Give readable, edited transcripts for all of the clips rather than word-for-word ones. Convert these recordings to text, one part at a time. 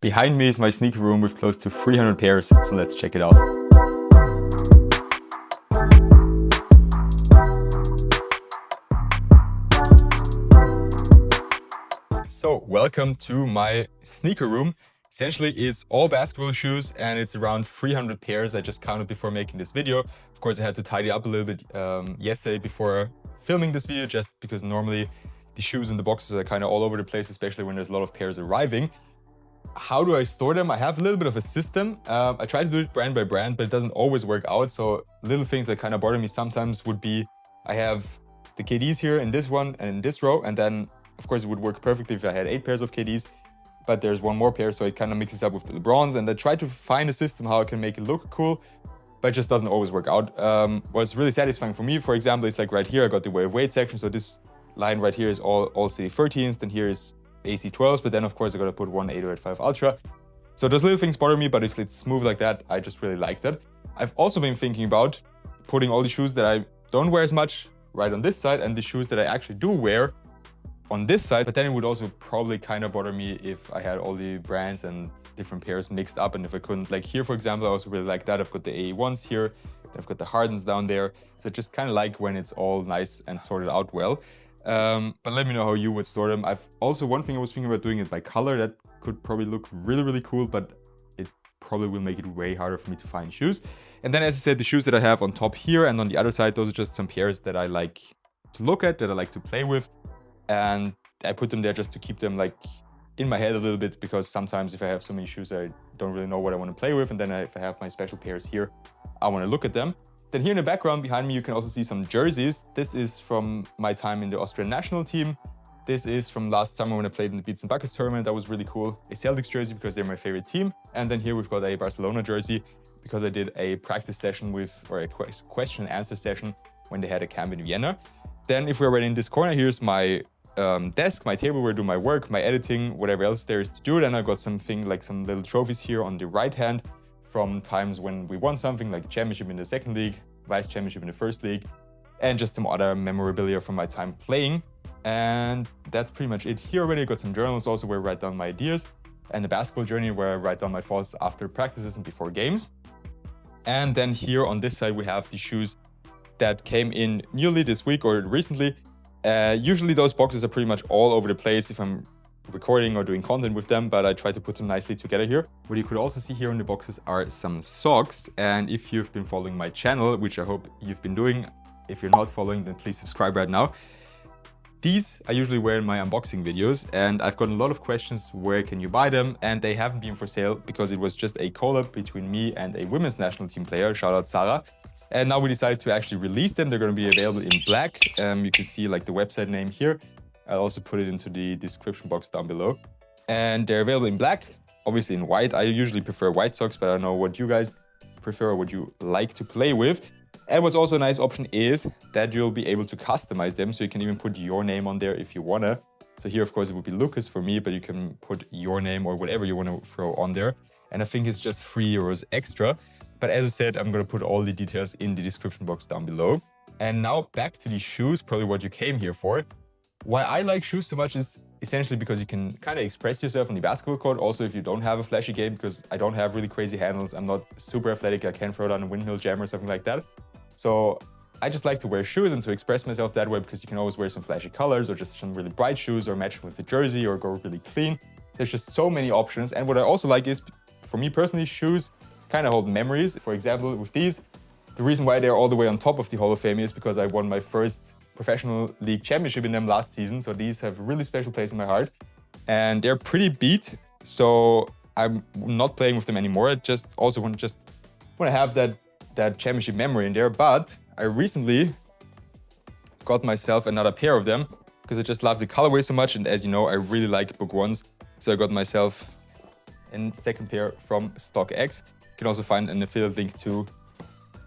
Behind me is my sneaker room with close to 300 pairs, so let's check it out. So welcome to my sneaker room. Essentially it's all basketball shoes and it's around 300 pairs. I just counted before making this video. Of course I had to tidy up a little bit yesterday before filming this video, just because normally the shoes and the boxes are kind of all over the place, especially when there's a lot of pairs arriving. How do I store them? I have a little bit of a system. I try to do it brand by brand, but it doesn't always work out. So little things that kind of bother me sometimes would be, I have the KDs here in this one and in this row, and then of course it would work perfectly if I had 8 pairs of KDs, but there's one more pair, so it kind of mixes up with the LeBrons, and I try to find a system how I can make it look cool, but it just doesn't always work out. What's really satisfying for me, for example, is like right here I got the way of weight section, so this line right here is all City 13s, then here is AC 12s, but then of course I gotta put one 805 Ultra. So those little things bother me, but if it's smooth like that, I just really like that. I've also been thinking about putting all the shoes that I don't wear as much right on this side and the shoes that I actually do wear on this side, but then it would also probably kind of bother me if I had all the brands and different pairs mixed up, and if I couldn't, like here for example, I also really like that. I've got the AE1s here, I've got the Hardens down there, so I just kind of like when it's all nice and sorted out well. But let me know how you would store them. I've also, one thing I was thinking about doing it by color. That could probably look really cool, but it probably will make it way harder for me to find shoes. And then as I said, the shoes that I have on top here and on the other side, those are just some pairs that I like to look at, that I like to play with. And I put them there just to keep them like in my head a little bit, because sometimes if I have so many shoes, I don't really know what I want to play with. And then if I have my special pairs here, I want to look at them. Then here in the background behind me, you can also see some jerseys. This is from my time in the Austrian national team. This is from last summer when I played in the Beats and Buckets tournament. That was really cool. A Celtics jersey because they're my favorite team. And then here we've got a Barcelona jersey because I did a practice session with, or a question and answer session when they had a camp in Vienna. Then if we're already in this corner, here's my desk, my table where I do my work, my editing, whatever else there is to do. Then I've got something like some little trophies here on the right hand from times when we won something, like championship in the second league, vice championship in the first league, and just some other memorabilia from my time playing. And that's pretty much it. Here already I got some journals also where I write down my ideas, and the basketball journey where I write down my thoughts after practices and before games. And then here on this side we have the shoes that came in newly this week or recently. Usually those boxes are pretty much all over the place if I'm recording or doing content with them, but I try to put them nicely together here. What you could also see here in the boxes are some socks, and if you've been following my channel, which I hope you've been doing, if you're not following, then please subscribe right now. These I usually wear in my unboxing videos, and I've gotten a lot of questions, where can you buy them? And they haven't been for sale because it was just a collab between me and a women's national team player, shout out Sarah. And now we decided to actually release them. They're going to be available in black. You can see like the website name here. I'll also put it into the description box down below. And they're available in black, obviously in white. I usually prefer white socks, but I don't know what you guys prefer or what you like to play with. And what's also a nice option is that you'll be able to customize them. So you can even put your name on there if you wanna. So here, of course, it would be Lucas for me, but you can put your name or whatever you want to throw on there. And I think it's just €3 extra. But as I said, I'm going to put all the details in the description box down below. And now back to the shoes, probably what you came here for. Why I like shoes so much is essentially because you can kind of express yourself on the basketball court. Also, if you don't have a flashy game, because I don't have really crazy handles, I'm not super athletic, I can't throw down a windmill jam or something like that. So I just like to wear shoes and to express myself that way, because you can always wear some flashy colors or just some really bright shoes or match with the jersey or go really clean. There's just so many options. And what I also like is, for me personally, shoes kind of hold memories. For example, with these, the reason why they're all the way on top of the Hall of Fame is because I won my first professional league championship in them last season. So these have a really special place in my heart, and they're pretty beat. So I'm not playing with them anymore. I just also want to have that championship memory in there. But I recently got myself another pair of them because I just love the colorway so much. And as you know, I really like book ones. So I got myself a second pair from StockX. You can also find an affiliate link to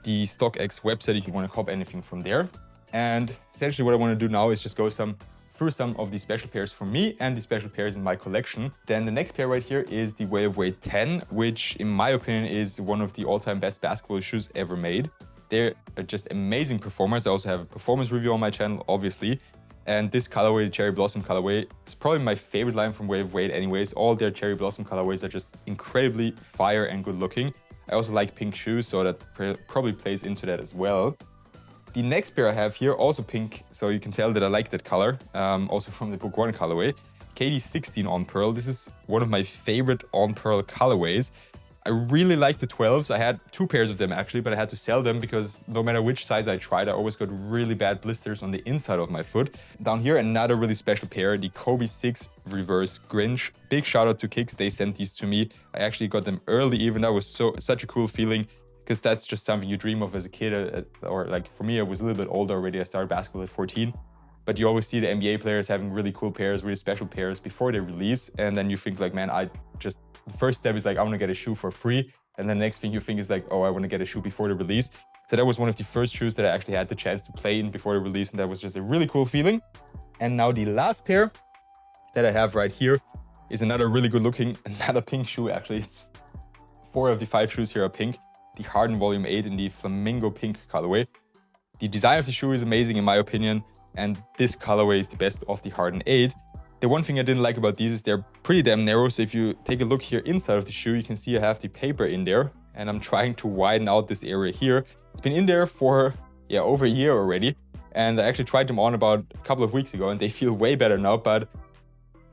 the StockX website if you want to cop anything from there. And essentially what I want to do now is just go through some of the special pairs for me and the special pairs in my collection. Then the next pair right here is the Way of Weight 10, which in my opinion is one of the all-time best basketball shoes ever made. They're just amazing performers. I also have a performance review on my channel, obviously. And this colorway, the Cherry Blossom colorway, is probably my favorite line from Wave Weight anyways. All their Cherry Blossom colorways are just incredibly fire and good looking. I also like pink shoes, so that probably plays into that as well. The next pair I have here, also pink, so you can tell that I like that color, also from the Book 1 colorway. KD16 on Pearl. This is one of my favorite on Pearl colorways. I really like the 12s. I had 2 pairs of them actually, but I had to sell them because no matter which size I tried, I always got really bad blisters on the inside of my foot. Down here, another really special pair, the Kobe 6 Reverse Grinch. Big shout out to Kicks, they sent these to me. I actually got them early even. That was such a cool feeling because that's just something you dream of as a kid. Or like for me, I was a little bit older already. I started basketball at 14. But you always see the NBA players having really cool pairs, really special pairs before they release. And then you think like, man, the first step is like, I want to get a shoe for free. And then the next thing you think is like, oh, I want to get a shoe before the release. So that was one of the first shoes that I actually had the chance to play in before the release. And that was just a really cool feeling. And now the last pair that I have right here is another really good looking, another pink shoe. Actually, it's 4 of the 5 shoes here are pink. The Harden Volume 8 in the Flamingo Pink colorway. The design of the shoe is amazing in my opinion. And this colorway is the best of the Harden 8. The one thing I didn't like about these is they're pretty damn narrow. So if you take a look here inside of the shoe, you can see I have the paper in there. And I'm trying to widen out this area here. It's been in there for, over a year already. And I actually tried them on about a couple of weeks ago and they feel way better now. But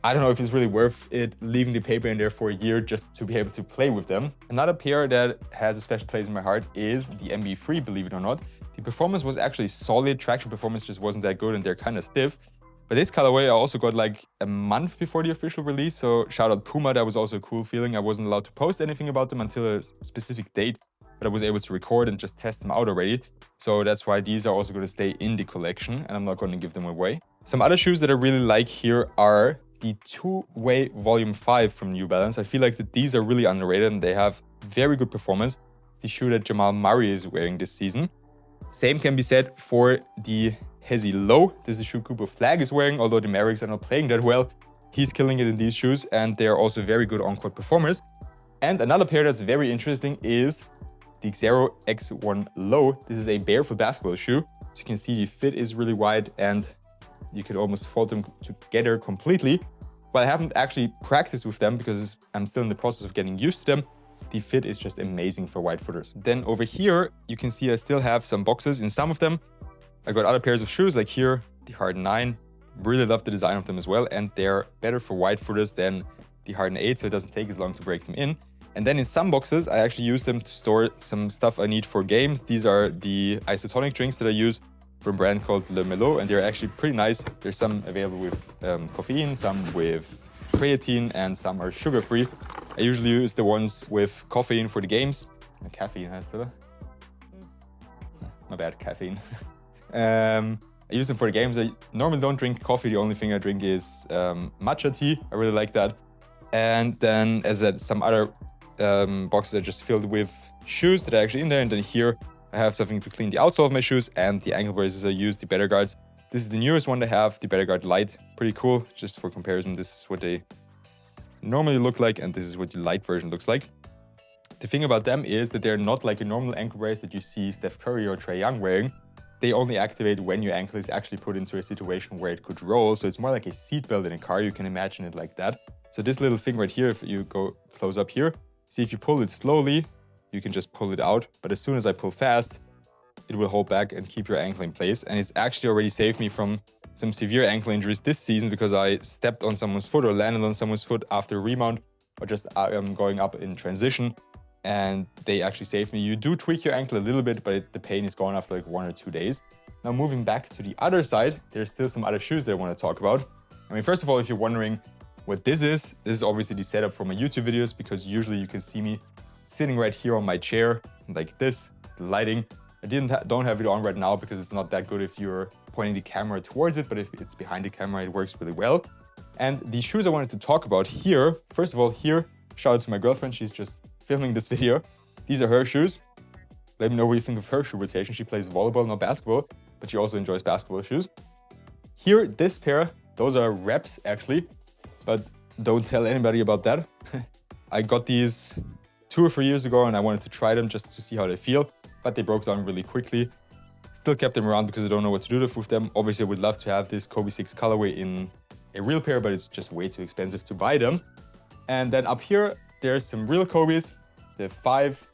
I don't know if it's really worth it leaving the paper in there for a year just to be able to play with them. Another pair that has a special place in my heart is the MB3, believe it or not. The performance was actually solid. Traction performance just wasn't that good and they're kind of stiff. But this colorway I also got like a month before the official release. So shout out Puma, that was also a cool feeling. I wasn't allowed to post anything about them until a specific date, but I was able to record and just test them out already. So that's why these are also going to stay in the collection and I'm not going to give them away. Some other shoes that I really like here are the two-way Volume 5 from New Balance. I feel like that these are really underrated and they have very good performance. It's the shoe that Jamal Murray is wearing this season. Same can be said for the Hezi Low. This is the shoe Cooper Flag is wearing, although the Mavericks are not playing that well. He's killing it in these shoes and they are also very good on-court performers. And another pair that's very interesting is the Xero X1 Low. This is a barefoot basketball shoe. As you can see, the fit is really wide and you could almost fold them together completely. But I haven't actually practiced with them because I'm still in the process of getting used to them. The fit is just amazing for wide footers. Then over here, you can see I still have some boxes in some of them. I got other pairs of shoes like here, the Harden 9. Really love the design of them as well. And they're better for wide footers than the Harden 8, so it doesn't take as long to break them in. And then in some boxes, I actually use them to store some stuff I need for games. These are the isotonic drinks that I use from a brand called Le Melo, and they're actually pretty nice. There's some available with caffeine, some with creatine, and some are sugar-free. I usually use the ones with caffeine for the games. Caffeine has to. My bad, caffeine. I use them for the games. I normally don't drink coffee. The only thing I drink is matcha tea. I really like that. And then as some other boxes are just filled with shoes that are actually in there. And then here I have something to clean the outsole of my shoes and the ankle braces I use, the Better Guards. This is the newest one they have, the Better Guard Light. Pretty cool. Just for comparison, this is what they normally look like and this is what the light version looks like. The thing about them is that they're not like a normal ankle brace that you see Steph Curry or Trae Young wearing. They only activate when your ankle is actually put into a situation where it could roll. So it's more like a seat belt in a car. You can imagine it like that. So this little thing right here, if you go close up here, see if you pull it slowly, you can just pull it out. But as soon as I pull fast, it will hold back and keep your ankle in place. And it's actually already saved me from some severe ankle injuries this season because I stepped on someone's foot or landed on someone's foot after a rebound or just going up in transition. And they actually saved me. You do tweak your ankle a little bit, but the pain is gone after like 1 or 2 days. Now moving back to the other side, there's still some other shoes that I want to talk about. I mean, first of all, if you're wondering what this is obviously the setup for my YouTube videos because usually you can see me sitting right here on my chair like this, the lighting. I don't have it on right now because it's not that good if you're pointing the camera towards it, but if it's behind the camera, it works really well. And the shoes I wanted to talk about here, first of all, here, shout out to my girlfriend. She's just filming this video. These are her shoes. Let me know what you think of her shoe rotation. She plays volleyball, not basketball, but she also enjoys basketball shoes. Here, this pair, those are reps actually, but don't tell anybody about that. I got these 2 or 3 years ago and I wanted to try them just to see how they feel, but they broke down really quickly. Still kept them around because I don't know what to do with them. Obviously, I would love to have this Kobe 6 colorway in a real pair, but it's just way too expensive to buy them. And then up here, there's some real Kobe's. The 5,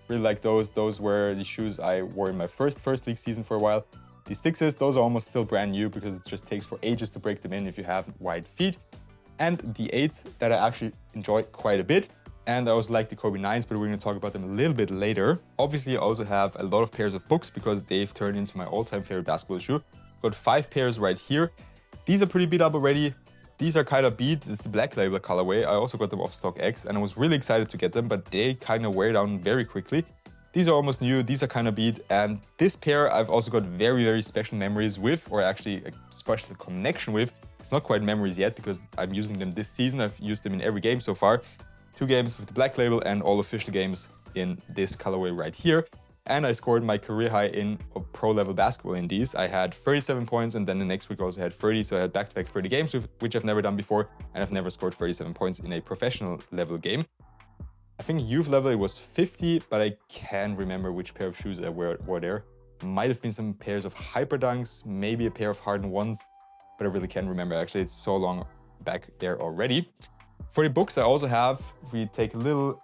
really like those. Those were the shoes I wore in my first league season for a while. The 6s, those are almost still brand new because it just takes for ages to break them in if you have wide feet. And the 8s that I actually enjoy quite a bit. And I also like the Kobe 9s, but we're going to talk about them a little bit later. Obviously, I also have a lot of pairs of books because they've turned into my all-time favorite basketball shoe. Got 5 pairs right here. These are pretty beat up already. These are kind of beat. It's the black label colorway. I also got them off StockX and I was really excited to get them, but they kind of wear down very quickly. These are almost new. These are kind of beat. And this pair I've also got very, very special memories with, or actually a special connection with. It's not quite memories yet because I'm using them this season. I've used them in every game so far. 2 games with the black label and all official games in this colorway right here. And I scored my career high in pro level basketball in these. I had 37 points and then the next week I also had 30. So I had back-to-back 30 games, which I've never done before. And I've never scored 37 points in a professional level game. I think youth level it was 50, but I can't remember which pair of shoes I wore there. Might have been some pairs of Hyper Dunks, maybe a pair of Harden 1s, but I really can't remember actually. It's so long back there already. For the books, I also have, if we take a little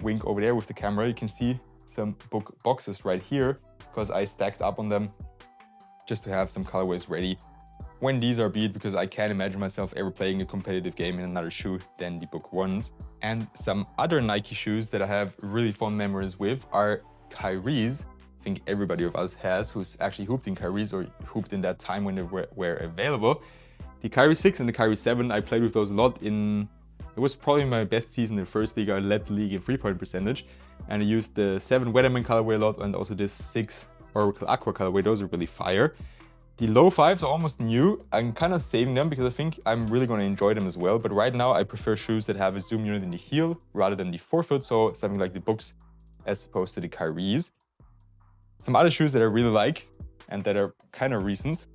wink over there with the camera, you can see some book boxes right here because I stacked up on them just to have some colorways ready when these are beat, because I can't imagine myself ever playing a competitive game in another shoe than the book ones. And some other Nike shoes that I have really fond memories with are Kyrie's. I think everybody of us has who's actually hooped in Kyrie's or hooped in that time when they were available. The Kyrie 6 and the Kyrie 7, I played with those a lot in... It was probably my best season in the first league. I led the league in 3-point percentage. And I used the 7 Weatherman colorway a lot and also this 6 Oracle Aqua colorway. Those are really fire. The low 5s are almost new. I'm kind of saving them because I think I'm really going to enjoy them as well. But right now I prefer shoes that have a zoom unit in the heel rather than the forefoot. So something like the books as opposed to the Kyrie's. Some other shoes that I really like and that are kind of recent.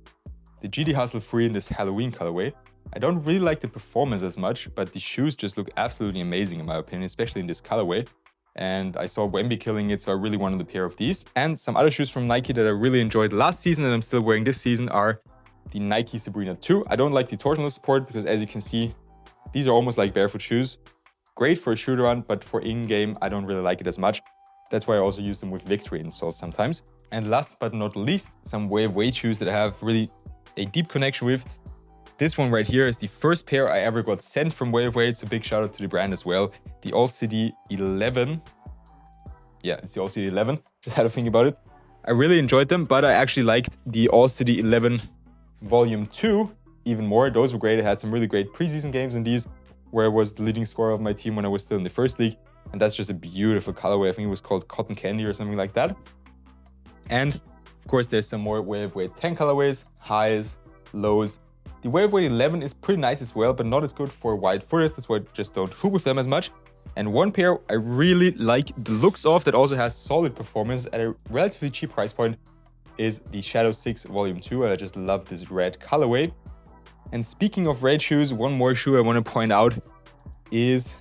The GD Hustle 3 in this Halloween colorway. I don't really like the performance as much, but the shoes just look absolutely amazing in my opinion, especially in this colorway. And I saw Wemby killing it, so I really wanted a pair of these. And some other shoes from Nike that I really enjoyed last season and I'm still wearing this season are the Nike Sabrina 2. I don't like the torsional support because as you can see, these are almost like barefoot shoes. Great for a shoot around, but for in-game, I don't really like it as much. That's why I also use them with Victory insoles sometimes. And last but not least, some Wave Weight shoes that I have really a deep connection with. This one right here is the first pair I ever got sent from Wave Weight, so big shout out to the brand as well. The All City 11. Yeah, it's the All City 11. Just had to think about it. I really enjoyed them, but I actually liked the All City 11 Volume 2 even more. Those were great. I had some really great preseason games in these where I was the leading scorer of my team when I was still in the first league. And that's just a beautiful colorway. I think it was called Cotton Candy or something like that. And of course, there's some more Wave Weight 10 colorways, highs, lows. The Wave Weight 11 is pretty nice as well, but not as good for wide footers. That's why I just don't hoop with them as much. And one pair I really like the looks of that also has solid performance at a relatively cheap price point is the Shadow 6 Volume 2. And I just love this red colorway. And speaking of red shoes, one more shoe I want to point out is...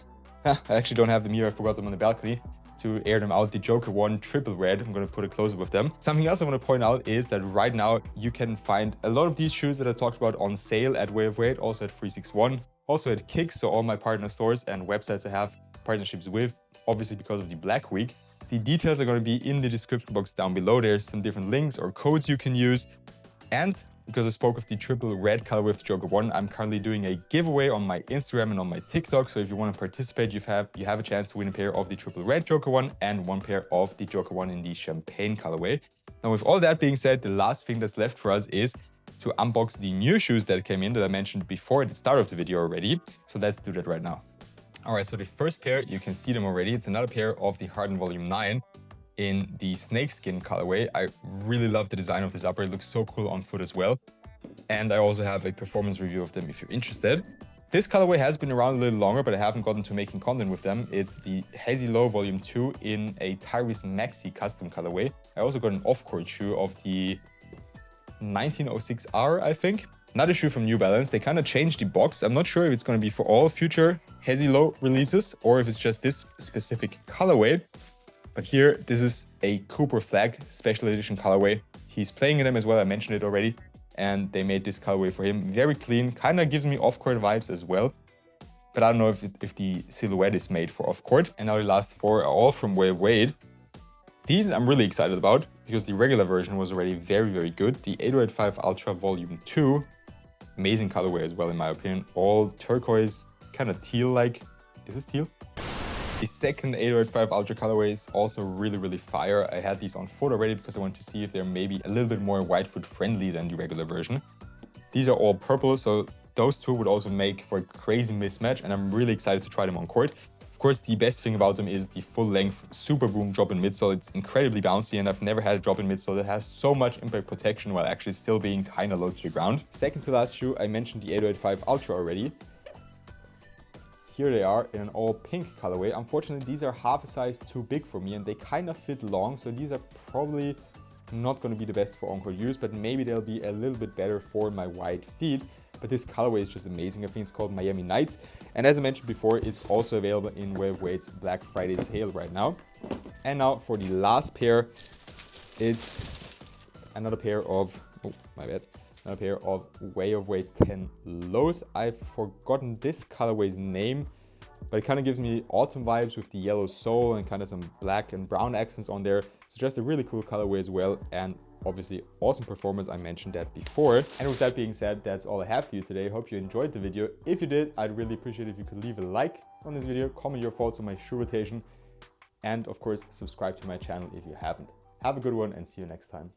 I actually don't have them here. I forgot them on the balcony to air them out. The Joker 1 Triple Red. I'm going to put a close-up with them. Something else I want to point out is that right now you can find a lot of these shoes that I talked about on sale at Wave Weight, also at 361, also at Kicks, so all my partner stores and websites I have partnerships with, obviously because of the Black Week. The details are going to be in the description box down below. There's some different links or codes you can use. And because I spoke of the Triple Red color with the Joker 1, I'm currently doing a giveaway on my Instagram and on my TikTok. So if you want to participate, you have a chance to win a pair of the Triple Red Joker 1 and one pair of the Joker 1 in the Champagne colorway. Now, with all that being said, the last thing that's left for us is to unbox the new shoes that came in that I mentioned before at the start of the video already. So let's do that right now. All right, so the first pair, you can see them already. It's another pair of the Harden Volume 9 in the snakeskin colorway. I really love the design of this upper. It looks so cool on foot as well. And I also have a performance review of them if you're interested. This colorway has been around a little longer, but I haven't gotten to making content with them. It's the Hazy Low Volume 2 in a Tyrese Maxey custom colorway. I also got an off-court shoe of the 1906R, I think. Another shoe from New Balance. They kind of changed the box. I'm not sure if it's going to be for all future Hazy Low releases or if it's just this specific colorway. But here, this is a Cooper Flag Special Edition colorway. He's playing in them as well, I mentioned it already. And they made this colorway for him. Very clean, kind of gives me off-court vibes as well. But I don't know if the silhouette is made for off-court. And now the last 4 are all from Way of Wade. These I'm really excited about because the regular version was already very, very good. The 8085 Ultra Volume 2, amazing colorway as well in my opinion. All turquoise, kind of teal-like. Is this teal? The second 8085 Ultra colorway is also really, really fire. I had these on foot already because I wanted to see if they're maybe a little bit more wide foot friendly than the regular version. These are all purple, so those two would also make for a crazy mismatch, and I'm really excited to try them on court. Of course, the best thing about them is the full-length Super Boom drop-in midsole. It's incredibly bouncy, and I've never had a drop-in midsole that has so much impact protection while actually still being kind of low to the ground. Second to last shoe, I mentioned the 8085 Ultra already. Here they are in an all pink colorway. Unfortunately, these are half a size too big for me and they kind of fit long. So these are probably not going to be the best for on-court use, but maybe they'll be a little bit better for my wide feet. But this colorway is just amazing. I think it's called Miami Nights. And as I mentioned before, it's also available in Way of Wade's Black Friday sale right now. And now for the last pair, it's another pair of, oh, my bad. Another pair of Way of Wade 10 lows. I've forgotten this colorway's name, but it kind of gives me autumn vibes with the yellow sole and kind of some black and brown accents on there. So just a really cool colorway as well, and obviously awesome performance. I mentioned that before. And with that being said, that's all I have for you today. Hope you enjoyed the video. If you did, I'd really appreciate it if you could leave a like on this video, comment your thoughts on my shoe rotation, and of course subscribe to my channel if you haven't. Have a good one and see you next time.